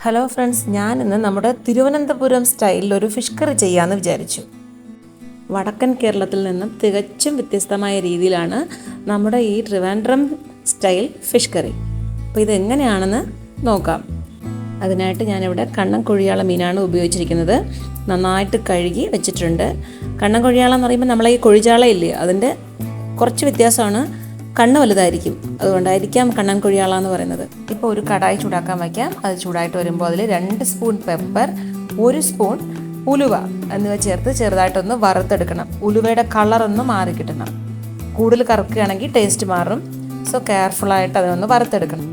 Hello friends, ഞാനിന്ന് നമ്മുടെ തിരുവനന്തപുരം സ്റ്റൈലിൽ ഒരു ഫിഷ് കറി ചെയ്യാമെന്ന് വിചാരിച്ചു. വടക്കൻ കേരളത്തിൽ നിന്നും തികച്ചും വ്യത്യസ്തമായ രീതിയിലാണ് നമ്മുടെ ഈ ട്രിവാൻഡ്രം സ്റ്റൈൽ ഫിഷ് കറി. അപ്പോൾ ഇതെങ്ങനെയാണെന്ന് നോക്കാം. അതിനായിട്ട് ഞാനിവിടെ കണ്ണൻ കൊഴിയാള മീനാണ് ഉപയോഗിച്ചിരിക്കുന്നത്. നന്നായിട്ട് കഴുകി വെച്ചിട്ടുണ്ട്. കണ്ണൻ കൊഴിയാള എന്ന് പറയുമ്പോൾ നമ്മളെ ഈ കൊഴിചാളയില്ലേ, അതിൻ്റെ കുറച്ച് വ്യത്യാസമാണ്. കണ്ണ് വലുതായിരിക്കും, അതുകൊണ്ടായിരിക്കാം കണ്ണൻ കൊഴിയാള എന്ന് പറയുന്നത്. ഇപ്പോൾ ഒരു കടായി ചൂടാക്കാൻ വയ്ക്കാം. അത് ചൂടായിട്ട് വരുമ്പോൾ അതിൽ 2 സ്പൂൺ പെപ്പർ, 1 സ്പൂൺ ഉലുവ എന്നിവ ചേർത്ത് ചെറുതായിട്ടൊന്ന് വറുത്തെടുക്കണം. ഉലുവയുടെ കളറൊന്ന് മാറി കിട്ടണം. കൂടുതൽ കറുക്കുകയാണെങ്കിൽ ടേസ്റ്റ് മാറും. സോ കെയർഫുള്ളായിട്ട് അതൊന്ന് വറുത്തെടുക്കണം.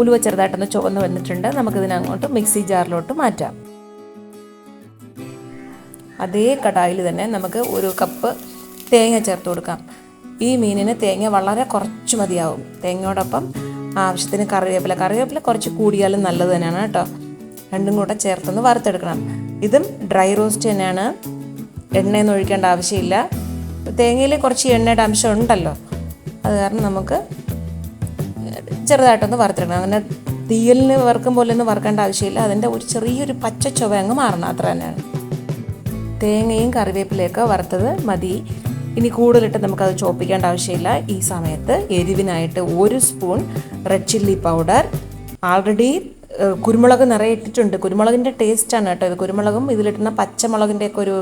ഉലുവ ചെറുതായിട്ടൊന്ന് ചുവന്ന് വന്നിട്ടുണ്ട്. നമുക്കിതിനങ്ങോട്ട് മിക്സി ജാറിലോട്ട് മാറ്റാം. അതേ കടായിൽ തന്നെ നമുക്ക് 1 കപ്പ് തേങ്ങ ചേർത്ത് കൊടുക്കാം. ഈ മീനിന് തേങ്ങ വളരെ കുറച്ച് മതിയാവും. തേങ്ങയോടൊപ്പം ആവശ്യത്തിന് കറിവേപ്പില കുറച്ച് കൂടിയാലും നല്ലത് തന്നെയാണ് കേട്ടോ. രണ്ടും കൂടെ ചേർത്തൊന്ന് വറുത്തെടുക്കണം. ഇതും ഡ്രൈ റോസ്റ്റ് തന്നെയാണ്. എണ്ണയൊന്നും ഒഴിക്കേണ്ട ആവശ്യമില്ല. തേങ്ങയിൽ കുറച്ച് എണ്ണയുടെ അംശം ഉണ്ടല്ലോ, അത് കാരണം നമുക്ക് ചെറുതായിട്ടൊന്ന് വറുത്തെടുക്കണം. അങ്ങനെ തീയലിന് വറുക്കും പോലെ ഒന്നും വറുക്കേണ്ട ആവശ്യമില്ല. അതിൻ്റെ ഒരു ചെറിയൊരു പച്ച ചുവ അങ്ങ് മാറണം, അത്ര തന്നെയാണ്. തേങ്ങയും കറിവേപ്പിലയൊക്കെ വറുത്തത് മതി. ഇനി കൂടുതലിട്ട് നമുക്കത് ചോപ്പിക്കേണ്ട ആവശ്യമില്ല. ഈ സമയത്ത് എരിവിനായിട്ട് 1 spoon red chilli powder, already കുരുമുളക് നിറയെ ഇട്ടിട്ടുണ്ട്. കുരുമുളകിൻ്റെ ടേസ്റ്റാണ് കേട്ടോ ഇത്. കുരുമുളകും ഇതിലിട്ടുന്ന പച്ചമുളകിൻ്റെയൊക്കെ ഒരു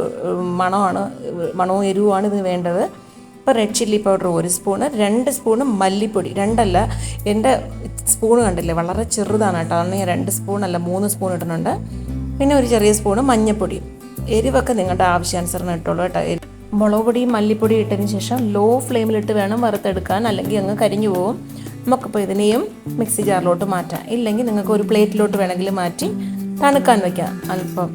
മണവും എരിവുമാണ് ഇതിന് വേണ്ടത്. ഇപ്പോൾ red chilli powder 1 spoon, 2 spoon മല്ലിപ്പൊടി. 2 അല്ല, എൻ്റെ സ്പൂണ് കണ്ടില്ലേ വളരെ ചെറുതാണ് കേട്ടോ. അതാണ് ഞാൻ 2 സ്പൂണല്ല 3 സ്പൂൺ ഇടുന്നുണ്ട്. പിന്നെ ഒരു ചെറിയ സ്പൂണ് മഞ്ഞൾപ്പൊടി. എരിവൊക്കെ നിങ്ങളുടെ ആവശ്യാനുസരണം ഇട്ടോളൂ കേട്ടോ. മുളക് പൊടിയും മല്ലിപ്പൊടിയും ഇട്ടതിന് ശേഷം ലോ ഫ്ലെയിമിലിട്ട് വേണം വറുത്തെടുക്കാൻ, അല്ലെങ്കിൽ അങ്ങ് കരിഞ്ഞു പോകും. നമുക്കിപ്പോൾ ഇതിനെയും മിക്സി ജാറിലോട്ട് മാറ്റാം. ഇല്ലെങ്കിൽ നിങ്ങൾക്ക് ഒരു പ്ലേറ്റിലോട്ട് വേണമെങ്കിൽ മാറ്റി തണുക്കാൻ വയ്ക്കാം അല്പം.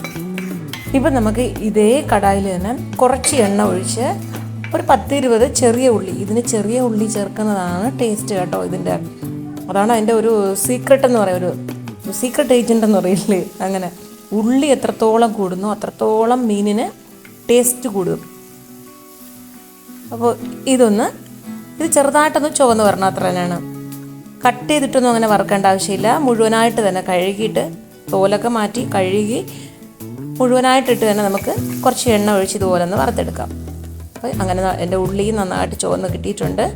ഇപ്പം നമുക്ക് ഇതേ കടായിൽ തന്നെ കുറച്ച് എണ്ണ ഒഴിച്ച് ഒരു 10-20 ചെറിയ ഉള്ളി, ഇതിന് ചെറിയ ഉള്ളി ചേർക്കുന്നതാണ് ടേസ്റ്റ് കേട്ടോ ഇതിൻ്റെ. അതാണ് അതിൻ്റെ ഒരു സീക്രട്ട് എന്ന് പറയുക, ഒരു സീക്രട്ട് ഏജൻ്റ് എന്ന് പറയില്ലേ, അങ്ങനെ. ഉള്ളി എത്രത്തോളം കൂടുന്നോ അത്രത്തോളം മീനിന് ടേസ്റ്റ് കൂടും. അപ്പോൾ ഇത് ചെറുതായിട്ടൊന്ന് ചുവന്ന് വരണം, അത്ര തന്നെയാണ്. കട്ട് ചെയ്തിട്ടൊന്നും അങ്ങനെ വറുക്കേണ്ട ആവശ്യമില്ല. മുഴുവനായിട്ട് തന്നെ കഴുകിയിട്ട് തോലൊക്കെ മാറ്റി കഴുകി മുഴുവനായിട്ടിട്ട് തന്നെ നമുക്ക് കുറച്ച് എണ്ണ ഒഴിച്ച് ഇതുപോലെ ഒന്ന് വറുത്തെടുക്കാം. അപ്പോൾ അങ്ങനെ എൻ്റെ ഉള്ളി നന്നായിട്ട് ചുവന്ന് കിട്ടിയിട്ടുണ്ട്.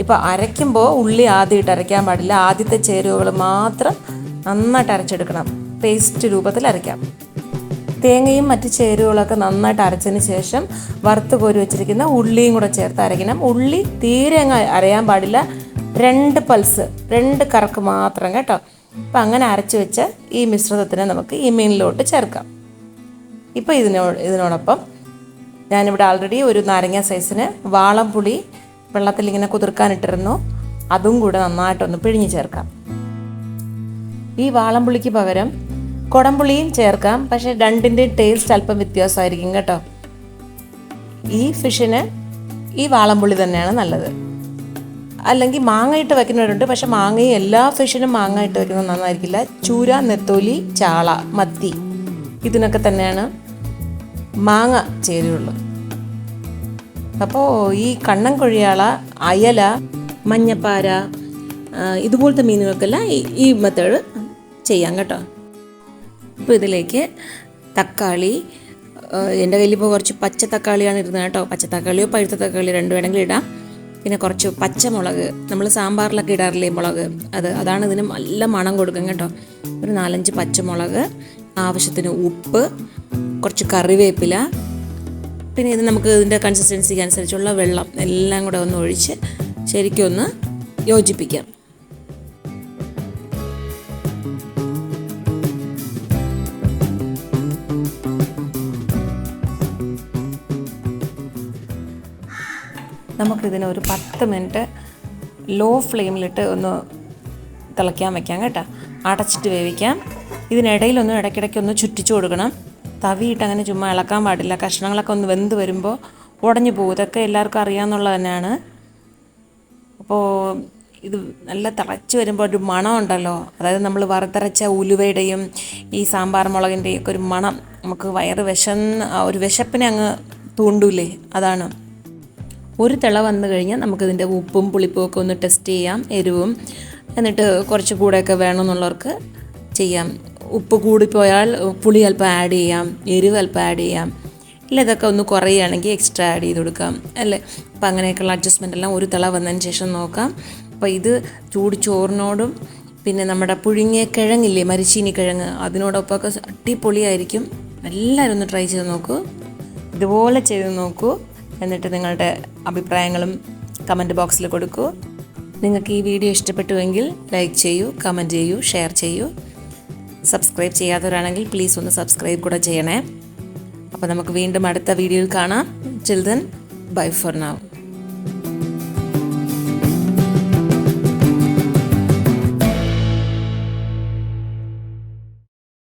ഇപ്പോൾ അരയ്ക്കുമ്പോൾ ഉള്ളി ആദ്യമായിട്ട് അരയ്ക്കാൻ പാടില്ല. ആദ്യത്തെ ചേരുവകൾ മാത്രം നന്നായിട്ട് അരച്ചെടുക്കണം. പേസ്റ്റ് രൂപത്തിൽ അരയ്ക്കാം. തേങ്ങയും മറ്റ് ചേരുവകളൊക്കെ നന്നായിട്ട് അരച്ചതിന് ശേഷം വറുത്ത് കോരി വെച്ചിരിക്കുന്ന ഉള്ളിയും കൂടെ ചേർത്ത് അരയ്ക്കണം. ഉള്ളി തീരെ അങ്ങ് അരയാൻ പാടില്ല. 2 പൾസ്, 2 കറക്ക് മാത്രം കേട്ടോ. അപ്പം അങ്ങനെ അരച്ച് വെച്ച ഈ മിശ്രിതത്തിനെ നമുക്ക് ഈ മീനിലോട്ട് ചേർക്കാം. ഇപ്പോൾ ഇതിനോടൊപ്പം ഞാനിവിടെ ആൾറെഡി ഒരു നാരങ്ങ സൈസിന് വാളംപുളി വെള്ളത്തിൽ ഇങ്ങനെ കുതിർക്കാനിട്ടിരുന്നു. അതും കൂടെ നന്നായിട്ടൊന്ന് പിഴിഞ്ഞ് ചേർക്കാം. ഈ വാളംപുളിക്ക് പകരം കുടംപുളിയും ചേർക്കാം, പക്ഷേ രണ്ടിൻ്റെ ടേസ്റ്റ് അല്പം വ്യത്യാസമായിരിക്കും കേട്ടോ. ഈ ഫിഷിന് ഈ വാളംപുളി തന്നെയാണ് നല്ലത്. അല്ലെങ്കിൽ മാങ്ങ ഇട്ട് വയ്ക്കുന്നവരുണ്ട്, പക്ഷെ മാങ്ങയും എല്ലാ ഫിഷിനും മാങ്ങ ഇട്ട് വയ്ക്കുന്നത് നന്നായിരിക്കില്ല. ചൂര, നെത്തോലി, ചാള, മത്തി ഇതിനൊക്കെ തന്നെയാണ് മാങ്ങ ചേരുള്ളൂ. അപ്പോൾ ഈ കണ്ണൻ കൊഴിയാള, അയല, മഞ്ഞപ്പാര ഇതുപോലത്തെ മീനുകൾക്കെല്ലാം ഈ മെത്തേഡ് ചെയ്യാം കേട്ടോ. ഇപ്പോൾ ഇതിലേക്ക് തക്കാളി, എൻ്റെ കയ്യിൽ ഇപ്പോൾ കുറച്ച് പച്ച തക്കാളിയാണ് ഇരുന്നത് കേട്ടോ. പച്ച തക്കാളിയോ പഴുത്ത തക്കാളി 2 വേണമെങ്കിലും ഇടാം. പിന്നെ കുറച്ച് പച്ചമുളക്, നമ്മൾ സാമ്പാറിലൊക്കെ ഇടാറില്ലേ മുളക്, അതാണ് ഇതിന് നല്ല മണം കൊടുക്കും കേട്ടോ. ഒരു 4-5 പച്ചമുളക്, ആവശ്യത്തിന് ഉപ്പ്, കുറച്ച് കറിവേപ്പില, പിന്നെ ഇത് നമുക്ക് ഇതിൻ്റെ കൺസിസ്റ്റൻസിക്ക് അനുസരിച്ചുള്ള വെള്ളം എല്ലാം കൂടെ ഒന്ന് ഒഴിച്ച് ശരിക്കും ഒന്ന് യോജിപ്പിക്കാം. നമുക്കിതിന് ഒരു 10 മിനിറ്റ് ലോ ഫ്ലെയിമിലിട്ട് ഒന്ന് തിളയ്ക്കാൻ വയ്ക്കാം കേട്ടോ. അടച്ചിട്ട് വേവിക്കാം. ഇതിനിടയിലൊന്ന് ഇടയ്ക്കിടയ്ക്കൊന്ന് ചുറ്റിച്ചു കൊടുക്കണം. തവിയിട്ട് അങ്ങനെ ചുമ്മാ ഇളക്കാൻ പാടില്ല. കഷ്ണങ്ങളൊക്കെ ഒന്ന് വെന്ത് വരുമ്പോൾ ഉടഞ്ഞു പോകും. ഇതൊക്കെ എല്ലാവർക്കും അറിയാമെന്നുള്ളത് തന്നെയാണ്. അപ്പോൾ ഇത് നല്ല തിളച്ച് വരുമ്പോൾ ഒരു മണം ഉണ്ടല്ലോ, അതായത് നമ്മൾ വറുത്തരച്ച ഉലുവയുടെയും ഈ സാമ്പാർ മുളകിൻ്റെയും ഒക്കെ ഒരു മണം നമുക്ക് വയറ് ഒരു വിശപ്പിനെ അങ്ങ് തൂണ്ടൂലേ, അതാണ്. ഒരു തിള വന്നു കഴിഞ്ഞാൽ നമുക്കിതിൻ്റെ ഉപ്പും പുളിപ്പും ഒക്കെ ഒന്ന് ടെസ്റ്റ് ചെയ്യാം, എരിവും. എന്നിട്ട് കുറച്ച് കൂടെയൊക്കെ വേണമെന്നുള്ളവർക്ക് ചെയ്യാം. ഉപ്പ് കൂടിപ്പോയാൽ പുളി അല്പം ആഡ് ചെയ്യാം, എരിവ് അല്പം ആഡ് ചെയ്യാം. ഇല്ല ഇതൊക്കെ ഒന്ന് കുറയുകയാണെങ്കിൽ എക്സ്ട്രാ ആഡ് ചെയ്ത് കൊടുക്കാം അല്ലേ. അപ്പോൾ അങ്ങനെയൊക്കെയുള്ള അഡ്ജസ്റ്റ്മെൻ്റ് എല്ലാം ഒരു തിള വന്നതിന് ശേഷം നോക്കാം. അപ്പോൾ ഇത് ചൂട് ചോറിനോടും പിന്നെ നമ്മുടെ പുഴുങ്ങിയ കിഴങ്ങില്ലേ, മരിച്ചീനി കിഴങ്ങ്, അതിനോടൊപ്പമൊക്കെ അടിപൊളിയായിരിക്കും. എല്ലാവരും ഒന്ന് ട്രൈ ചെയ്ത് നോക്കൂ, ഇതുപോലെ ചെയ്ത് നോക്കൂ. എന്നിട്ട് നിങ്ങളുടെ അഭിപ്രായങ്ങളും കമൻറ്റ് ബോക്സിൽ കൊടുക്കൂ. നിങ്ങൾക്ക് ഈ വീഡിയോ ഇഷ്ടപ്പെട്ടുവെങ്കിൽ ലൈക്ക് ചെയ്യൂ, കമൻറ്റ് ചെയ്യൂ, ഷെയർ ചെയ്യൂ. സബ്സ്ക്രൈബ് ചെയ്യാത്തവരാണെങ്കിൽ പ്ലീസ് ഒന്ന് സബ്സ്ക്രൈബ് കൂടെ ചെയ്യണേ. അപ്പോൾ നമുക്ക് വീണ്ടും അടുത്ത വീഡിയോയിൽ കാണാം. Till then, bye for now.